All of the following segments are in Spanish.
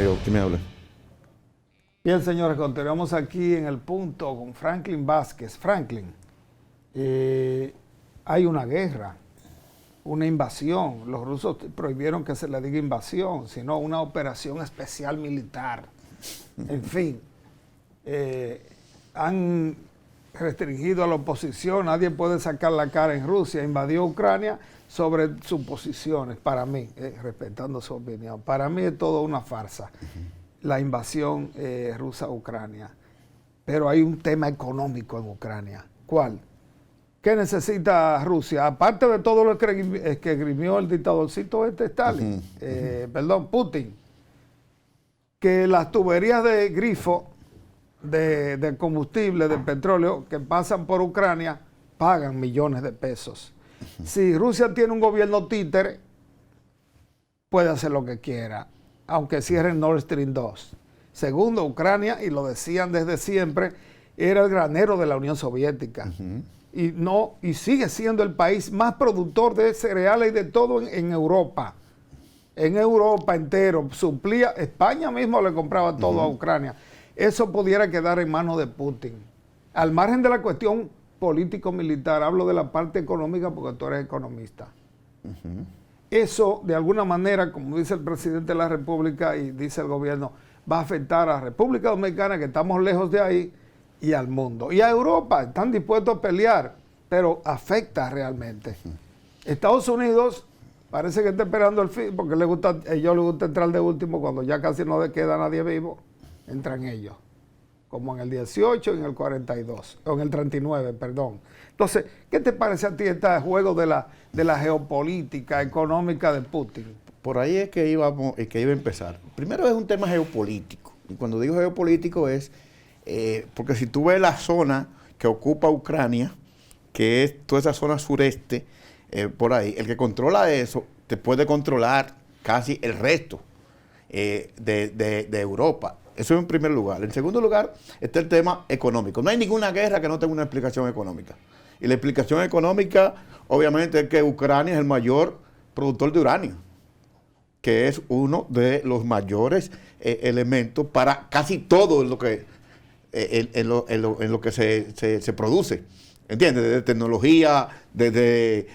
¿Qué me habla? Bien, señores, continuamos aquí en El Punto con Franklin Vázquez. Franklin, hay una guerra, una invasión. Los rusos prohibieron que se le diga invasión, sino una operación especial militar. En fin, han restringido a la oposición, nadie puede sacar la cara en Rusia, invadió Ucrania sobre sus posiciones, para mí, respetando su opinión. Para mí es todo una farsa, la invasión rusa a Ucrania. Pero hay un tema económico en Ucrania. ¿Cuál? ¿Qué necesita Rusia? Aparte de todo lo que esgrimió el dictadorcito Stalin, Putin, que las tuberías de grifo de combustible, de petróleo, que pasan por Ucrania, pagan millones de pesos. Si Rusia tiene un gobierno títere, puede hacer lo que quiera, aunque cierren Nord Stream 2. Segundo, Ucrania, y lo decían desde siempre, era el granero de la Unión Soviética. Y sigue siendo el país más productor de cereales y de todo en Europa. En Europa entero, suplía, España mismo le compraba todo a Ucrania. Eso pudiera quedar en manos de Putin. Al margen de la cuestión político-militar, hablo de la parte económica porque tú eres economista. Eso, de alguna manera, como dice el presidente de la República y dice el gobierno, va a afectar a la República Dominicana, que estamos lejos de ahí, y al mundo. Y a Europa, están dispuestos a pelear, pero afecta realmente. Estados Unidos parece que está esperando el fin, porque a ellos les gusta entrar de último cuando ya casi no le queda nadie vivo. Entran ellos, como en el 18, en el 42, o en el 39, perdón. Entonces, ¿qué te parece a ti este juego de la geopolítica económica de Putin? Por ahí es que iba a empezar. Primero es un tema geopolítico. Y cuando digo geopolítico es, porque si tú ves la zona que ocupa Ucrania, que es toda esa zona sureste, por ahí, el que controla eso, te puede controlar casi el resto de Europa. Eso en primer lugar. En segundo lugar está el tema económico. No hay ninguna guerra que no tenga una explicación económica. Y la explicación económica, obviamente, es que Ucrania es el mayor productor de uranio, que es uno de los mayores elementos para casi todo lo que, en lo que se produce. ¿Entiendes? Desde tecnología, desde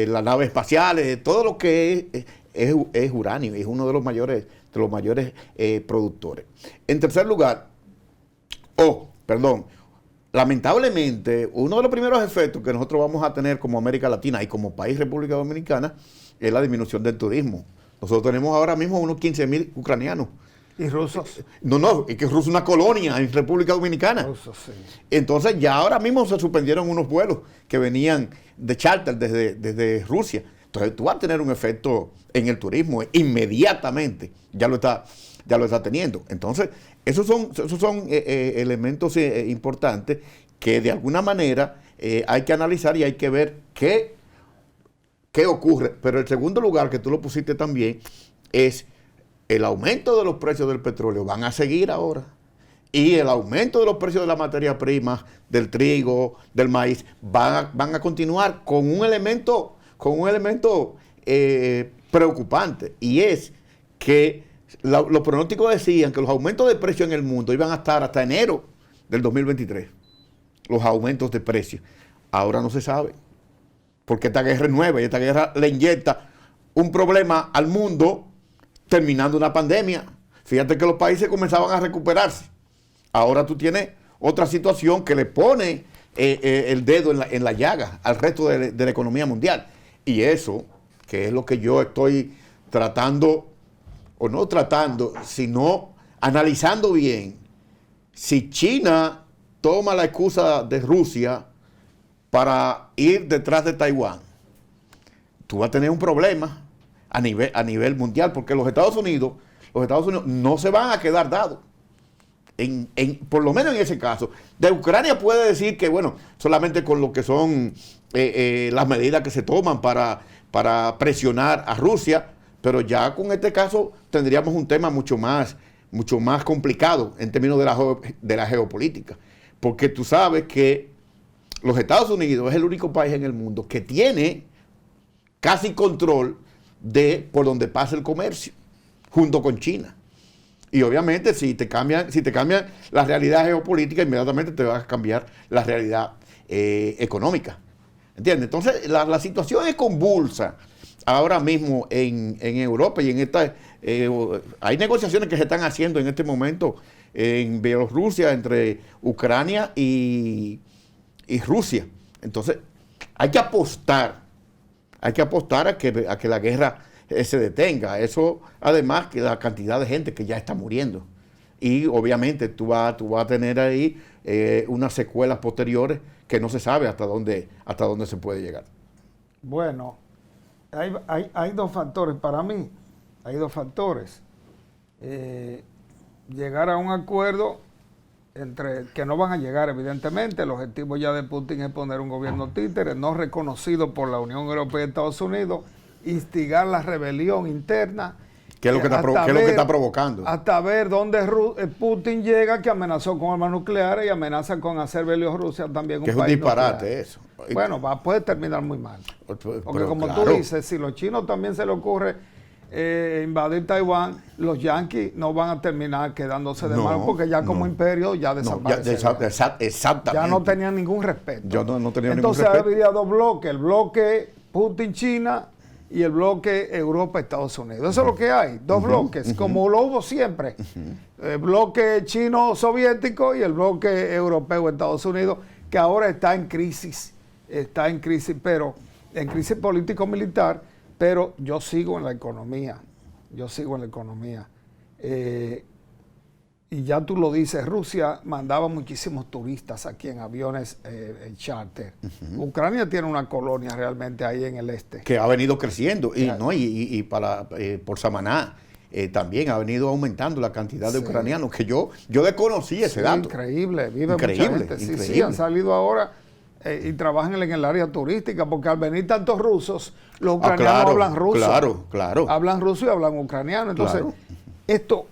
las naves espaciales, todo lo que es uranio, es uno de los mayores productores. En tercer lugar, lamentablemente, uno de los primeros efectos que nosotros vamos a tener como América Latina y como país República Dominicana es la disminución del turismo. Nosotros tenemos ahora mismo unos 15,000 ucranianos. ¿Y rusos? No, es que Rusia es una colonia en República Dominicana. Rusos, sí. Entonces ya ahora mismo se suspendieron unos vuelos que venían de charter desde Rusia. Entonces tú vas a tener un efecto en el turismo inmediatamente. Ya lo está teniendo. Entonces, esos son elementos importantes que de alguna manera hay que analizar y hay que ver qué ocurre. Pero el segundo lugar, que tú lo pusiste también, es el aumento de los precios del petróleo. Van a seguir ahora. Y el aumento de los precios de la materia prima, del trigo, del maíz, van a continuar con un elemento preocupante. Y es que los pronósticos decían que los aumentos de precios en el mundo iban a estar hasta enero del 2023. Los aumentos de precios. Ahora no se sabe. Porque esta guerra es nueva y esta guerra le inyecta un problema al mundo terminando una pandemia. Fíjate que los países comenzaban a recuperarse. Ahora tú tienes otra situación que le pone el dedo en la llaga al resto de la economía mundial. Y eso, que es lo que yo estoy tratando, o no tratando, sino analizando bien, si China toma la excusa de Rusia para ir detrás de Taiwán, tú vas a tener un problema a nivel mundial, porque los Estados Unidos no se van a quedar dados. Por lo menos en ese caso. De Ucrania puede decir que, bueno, solamente con lo que son las medidas que se toman para presionar a Rusia, pero ya con este caso tendríamos un tema mucho más complicado en términos de la geopolítica. Porque tú sabes que los Estados Unidos es el único país en el mundo que tiene casi control de por donde pasa el comercio, junto con China. Y obviamente si te cambian la realidad geopolítica, inmediatamente te va a cambiar la realidad económica. ¿Entiendes? Entonces la situación es convulsa ahora mismo en Europa y en esta hay negociaciones que se están haciendo en este momento en Bielorrusia entre Ucrania y Rusia. Entonces hay que apostar a que la guerra se detenga. Eso, además, que la cantidad de gente que ya está muriendo. Y obviamente tú vas a tener ahí unas secuelas posteriores que no se sabe hasta dónde se puede llegar. Bueno, hay dos factores para mí. Hay dos factores. Llegar a un acuerdo que no van a llegar, evidentemente. El objetivo ya de Putin es poner un gobierno títere, no reconocido por la Unión Europea y Estados Unidos, instigar la rebelión interna. ¿Qué es lo que está provocando? Hasta ver dónde Putin llega, que amenazó con armas nucleares y amenaza con hacer Bielorrusia también un país nuclear. Es un disparate nuclear. Eso. Bueno, puede terminar muy mal. Porque como claro, tú dices, si los chinos también se le ocurre invadir Taiwán, los yanquis no van a terminar quedándose de mal, porque ya como imperio ya desaparecieron. Exactamente. Ya no tenían ningún respeto. Yo no tenía Entonces ningún respeto. habría dos bloques, el bloque Putin-China y el bloque Europa-Estados Unidos. Eso es lo que hay, dos bloques, como lo hubo siempre. El bloque chino-soviético y el bloque europeo-Estados Unidos, que ahora está en crisis, pero en crisis político-militar, pero yo sigo en la economía. Y ya tú lo dices, Rusia mandaba muchísimos turistas aquí en aviones charter. Ucrania tiene una colonia realmente ahí en el este. Que ha venido creciendo, y por Samaná también ha venido aumentando la cantidad de ucranianos, que yo desconocí ese dato. Increíble, vive mucha gente. Sí, han salido ahora y trabajan en el área turística, porque al venir tantos rusos, los ucranianos hablan ruso. Claro. Hablan ruso y hablan ucraniano. Entonces, esto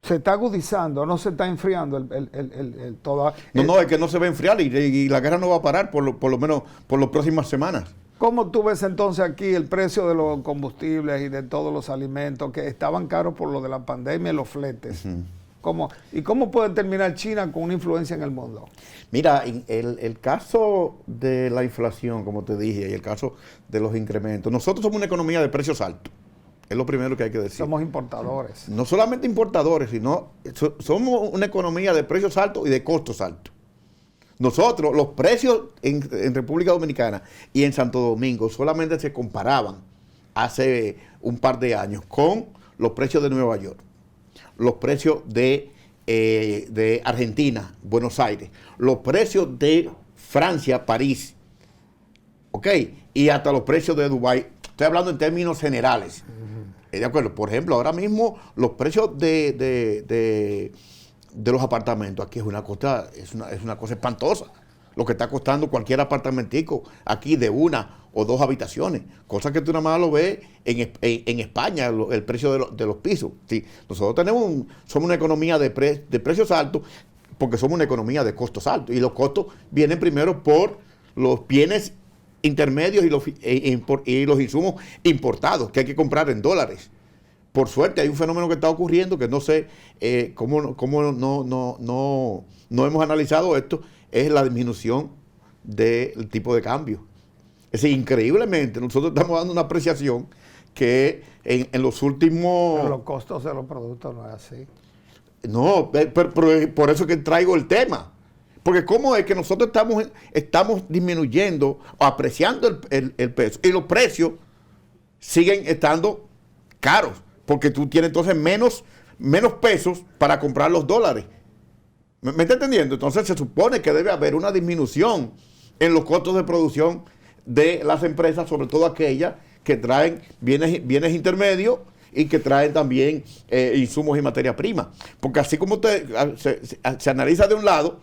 se está agudizando, no se está enfriando es que no se va a enfriar y la guerra no va a parar por lo menos por las próximas semanas. ¿Cómo tú ves entonces aquí el precio de los combustibles y de todos los alimentos que estaban caros por lo de la pandemia y los fletes? ¿Cómo puede terminar China con una influencia en el mundo? Mira, el caso de la inflación, como te dije, y el caso de los incrementos, nosotros somos una economía de precios altos. Es lo primero que hay que decir. Somos importadores. No solamente importadores, sino somos una economía de precios altos y de costos altos. Nosotros, los precios en República Dominicana y en Santo Domingo solamente se comparaban hace un par de años con los precios de Nueva York, los precios de Argentina, Buenos Aires, los precios de Francia, París, ¿ok? Y hasta los precios de Dubái. Estoy hablando en términos generales. ¿De acuerdo? Por ejemplo, ahora mismo los precios de los apartamentos aquí es una cosa espantosa. Lo que está costando cualquier apartamentico aquí de una o dos habitaciones. Cosa que tú nada más lo ves en España, el precio de los pisos. Sí, nosotros somos una economía de precios altos porque somos una economía de costos altos. Y los costos vienen primero por los bienes intermedios y los insumos importados que hay que comprar en dólares. Por suerte hay un fenómeno que está ocurriendo que no sé cómo no hemos analizado esto, es la disminución del tipo de cambio. Es decir, increíblemente nosotros estamos dando una apreciación que en los últimos... Pero los costos de los productos no es así. No, pero por eso que traigo el tema. Porque cómo es que nosotros estamos disminuyendo o apreciando el peso y los precios siguen estando caros, porque tú tienes entonces menos pesos para comprar los dólares. ¿Me está entendiendo? Entonces se supone que debe haber una disminución en los costos de producción de las empresas, sobre todo aquellas que traen bienes intermedios y que traen también insumos y materia prima. Porque así como se analiza de un lado,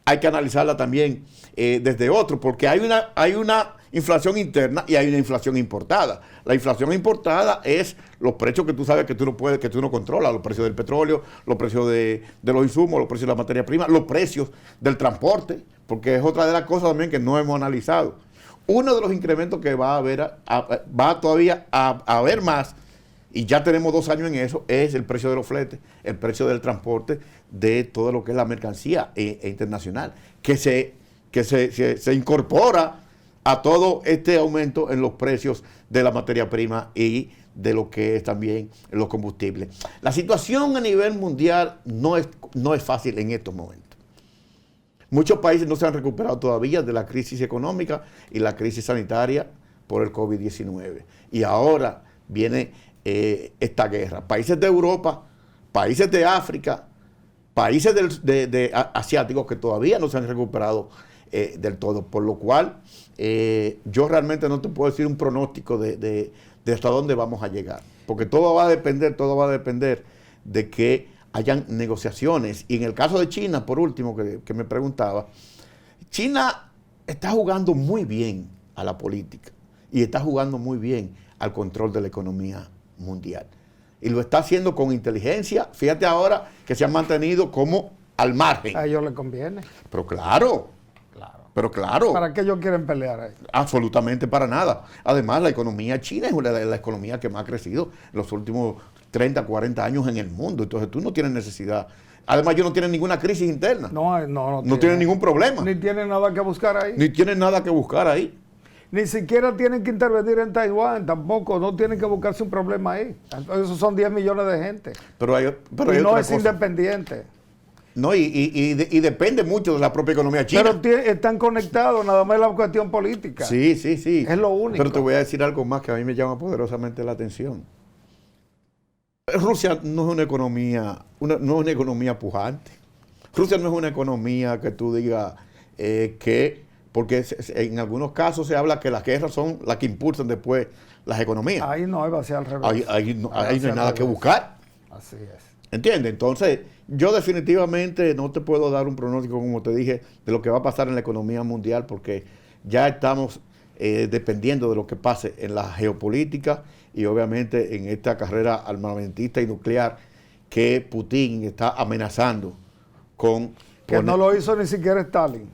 hay que analizarla también desde otro, porque hay una inflación interna y hay una inflación importada. La inflación importada es los precios que tú sabes que tú no controlas, los precios del petróleo, los precios de los insumos, los precios de la materia prima, los precios del transporte, porque es otra de las cosas también que no hemos analizado. Uno de los incrementos que va todavía a haber más, y ya tenemos 2 años en eso, es el precio de los fletes, el precio del transporte de todo lo que es la mercancía internacional, que se incorpora a todo este aumento en los precios de la materia prima y de lo que es también los combustibles. La situación a nivel mundial no es fácil en estos momentos. Muchos países no se han recuperado todavía de la crisis económica y la crisis sanitaria por el COVID-19. Y ahora viene esta guerra. Países de Europa, países de África, países asiáticos que todavía no se han recuperado del todo. Por lo cual, yo realmente no te puedo decir un pronóstico de hasta dónde vamos a llegar. Porque todo va a depender de que hayan negociaciones. Y en el caso de China, por último, que me preguntaba, China está jugando muy bien a la política y está jugando muy bien al control de la economía mundial. Y lo está haciendo con inteligencia. Fíjate ahora que se han mantenido como al margen. A ellos les conviene. Pero claro. ¿Para qué ellos quieren pelear ahí? Absolutamente para nada. Además, la economía china es la economía que más ha crecido en los últimos 30, 40 años en el mundo. Entonces tú no tienes necesidad. Además, ellos no tienen ninguna crisis interna. No tienen ningún problema. Ni tienen nada que buscar ahí. Ni siquiera tienen que intervenir en Taiwán, tampoco. No tienen que buscarse un problema ahí. Esos son 10 millones de gente. Pero y no es independiente. No, y depende mucho de la propia economía china. Pero están conectados, nada más es la cuestión política. Sí. Es lo único. Pero te voy a decir algo más que a mí me llama poderosamente la atención. Rusia no es una economía pujante. Rusia no es una economía que tú digas porque en algunos casos se habla que las guerras son las que impulsan después las economías. Ahí no, va a ser al revés. Ahí no hay nada que buscar. Así es. ¿Entiendes? Entonces, yo definitivamente no te puedo dar un pronóstico, como te dije, de lo que va a pasar en la economía mundial, porque ya estamos dependiendo de lo que pase en la geopolítica y obviamente en esta carrera armamentista y nuclear que Putin está amenazando con... Que no lo hizo ni siquiera Stalin.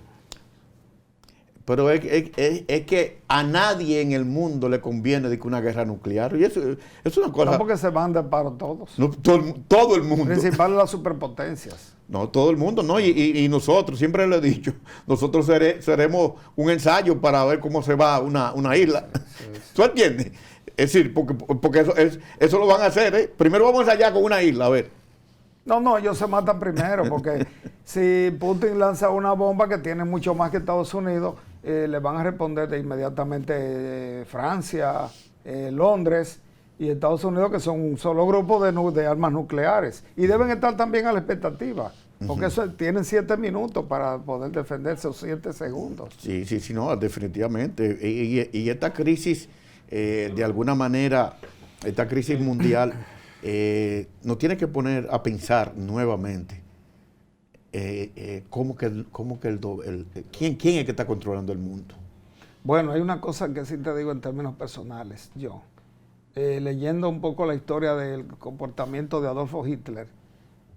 Pero es que a nadie en el mundo le conviene de que una guerra nuclear. Y eso es una cosa... No, porque se van de paro todos. No, todo el mundo. Principalmente las superpotencias. No, todo el mundo, ¿no? Y nosotros, siempre lo he dicho, nosotros seremos un ensayo para ver cómo se va una isla. Sí. ¿Tú entiendes? Es decir, porque eso lo van a hacer, ¿eh? Primero vamos a ensayar con una isla, a ver. No, ellos se matan primero, porque si Putin lanza una bomba que tiene mucho más que Estados Unidos, le van a responder de inmediatamente Francia, Londres y Estados Unidos, que son un solo grupo de armas nucleares. Y deben estar también a la expectativa, porque tienen 7 minutos para poder defenderse, o 7 segundos. Sí, no, definitivamente. Y esta crisis, de alguna manera, esta crisis mundial, nos tiene que poner a pensar nuevamente ¿quién es que está controlando el mundo. Bueno, hay una cosa que sí te digo en términos personales. Yo, leyendo un poco la historia del comportamiento de Adolfo Hitler,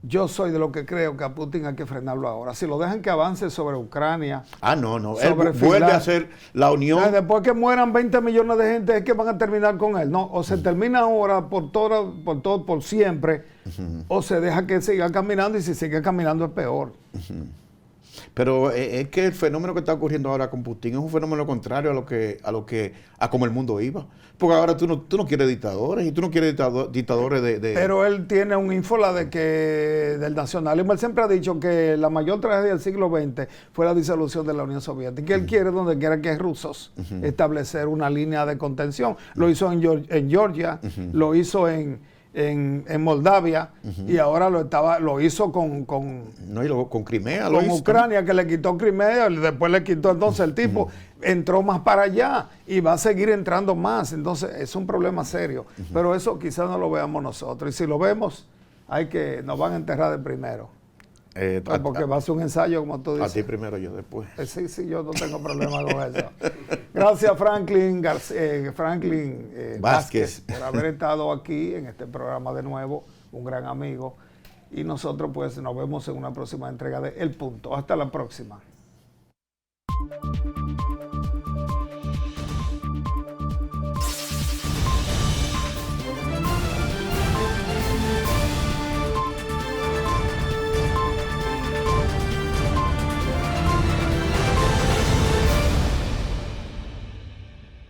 yo soy de lo que creo que a Putin hay que frenarlo ahora. Si lo dejan que avance sobre Ucrania... no. Él vuelve a hacer la unión... Después que mueran 20 millones de gente es que van a terminar con él. No, o se termina ahora por siempre, o se deja que siga caminando, y si sigue caminando es peor. Pero es que el fenómeno que está ocurriendo ahora con Putin es un fenómeno contrario a como el mundo iba. Porque ahora tú no quieres dictadores, y tú no quieres dictadores de... Pero él tiene un ínfola del nacionalismo. Él siempre ha dicho que la mayor tragedia del siglo XX fue la disolución de la Unión Soviética. Que él quiere, donde quiera que hay rusos, establecer una línea de contención. Lo hizo en Georgia, lo hizo en Moldavia, y ahora lo hizo con Crimea, con Ucrania, que le quitó Crimea, después le quitó, entonces el tipo entró más para allá y va a seguir entrando más. Entonces es un problema serio, pero eso quizás no lo veamos nosotros, y si lo vemos nos van a enterrar de primero, porque va a ser un ensayo, como tú dices. A ti primero, yo después. Sí, yo no tengo problema con eso. Gracias, Franklin Vázquez, por haber estado aquí en este programa de nuevo, un gran amigo. Y nosotros pues nos vemos en una próxima entrega de El Punto. Hasta la próxima.